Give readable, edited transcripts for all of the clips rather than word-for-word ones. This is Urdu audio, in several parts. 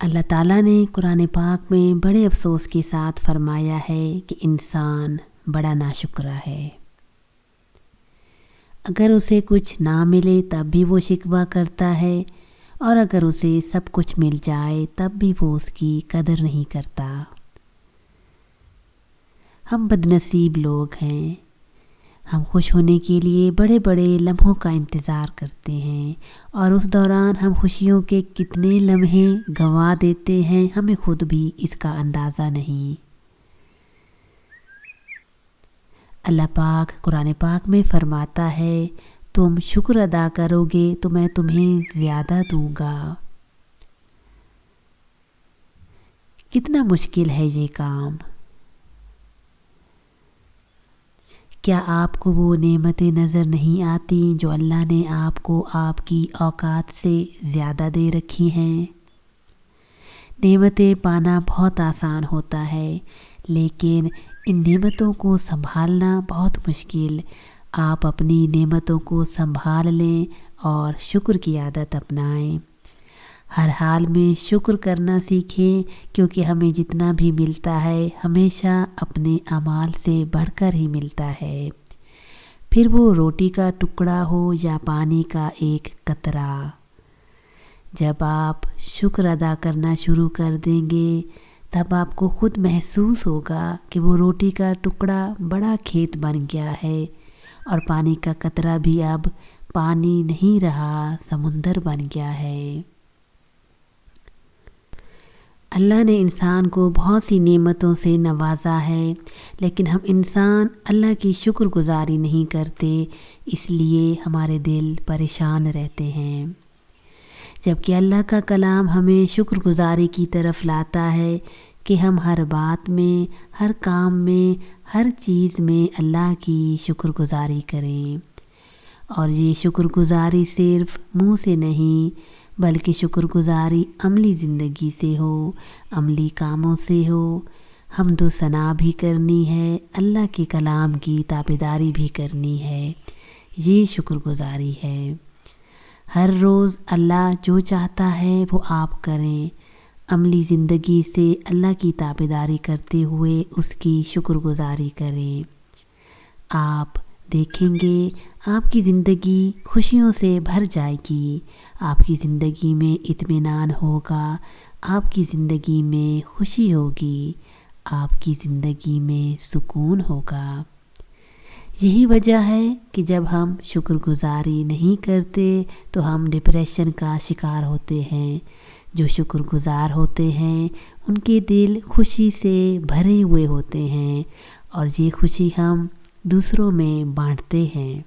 اللہ تعالیٰ نے قرآن پاک میں بڑے افسوس کے ساتھ فرمایا ہے کہ انسان بڑا ناشکرا ہے۔ اگر اسے کچھ نہ ملے تب بھی وہ شکوہ کرتا ہے، اور اگر اسے سب کچھ مل جائے تب بھی وہ اس کی قدر نہیں کرتا۔ ہم بدنصیب لوگ ہیں۔ ہم خوش ہونے کے لیے بڑے بڑے لمحوں کا انتظار کرتے ہیں، اور اس دوران ہم خوشیوں کے کتنے لمحے گنوا دیتے ہیں ہمیں خود بھی اس کا اندازہ نہیں۔ اللہ پاک قرآن پاک میں فرماتا ہے، تم شکر ادا کرو گے تو میں تمہیں زیادہ دوں گا۔ کتنا مشکل ہے یہ کام۔ کیا آپ کو وہ نعمتیں نظر نہیں آتی جو اللہ نے آپ کو آپ کی اوقات سے زیادہ دے رکھی ہیں؟ نعمتیں پانا بہت آسان ہوتا ہے، لیکن ان نعمتوں کو سنبھالنا بہت مشکل۔ آپ اپنی نعمتوں کو سنبھال لیں اور شکر کی عادت اپنائیں۔ ہر حال میں شکر کرنا سیکھیں، کیونکہ ہمیں جتنا بھی ملتا ہے ہمیشہ اپنے اعمال سے بڑھ کر ہی ملتا ہے، پھر وہ روٹی کا ٹکڑا ہو یا پانی کا ایک قطرہ۔ جب آپ شکر ادا کرنا شروع کر دیں گے تب آپ کو خود محسوس ہوگا کہ وہ روٹی کا ٹکڑا بڑا کھیت بن گیا ہے، اور پانی کا قطرہ بھی اب پانی نہیں رہا، سمندر بن گیا ہے۔ اللہ نے انسان کو بہت سی نعمتوں سے نوازا ہے، لیکن ہم انسان اللہ کی شکر گزاری نہیں کرتے، اس لیے ہمارے دل پریشان رہتے ہیں۔ جبکہ اللہ کا کلام ہمیں شکر گزاری کی طرف لاتا ہے کہ ہم ہر بات میں، ہر کام میں، ہر چیز میں اللہ کی شکر گزاری کریں، اور یہ شکر گزاری صرف منہ سے نہیں بلکہ شکر گزاری عملی زندگی سے ہو، عملی کاموں سے ہو۔ حمد و ثنا بھی کرنی ہے، اللہ کے کلام کی تابعداری بھی کرنی ہے، یہ شکر گزاری ہے۔ ہر روز اللہ جو چاہتا ہے وہ آپ کریں، عملی زندگی سے اللہ کی تابعداری کرتے ہوئے اس کی شکر گزاری کریں۔ آپ دیکھیں گے آپ کی زندگی خوشیوں سے بھر جائے گی، آپ کی زندگی میں اطمینان ہوگا، آپ کی زندگی میں خوشی ہوگی، آپ کی زندگی میں سکون ہوگا۔ یہی وجہ ہے کہ جب ہم شکر گزاری نہیں کرتے تو ہم ڈپریشن کا شکار ہوتے ہیں۔ جو شکر گزار ہوتے ہیں ان کے دل خوشی سے بھرے ہوئے ہوتے ہیں، اور یہ خوشی ہم دوسروں میں بانٹتے ہیں۔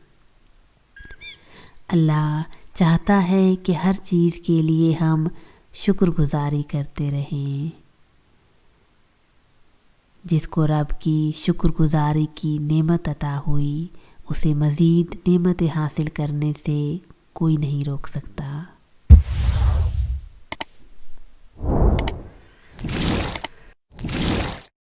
اللہ چاہتا ہے کہ ہر چیز کے لیے ہم شکر گزاری کرتے رہیں۔ جس کو رب کی شکر گزاری کی نعمت عطا ہوئی، اسے مزید نعمتیں حاصل کرنے سے کوئی نہیں روک سکتا۔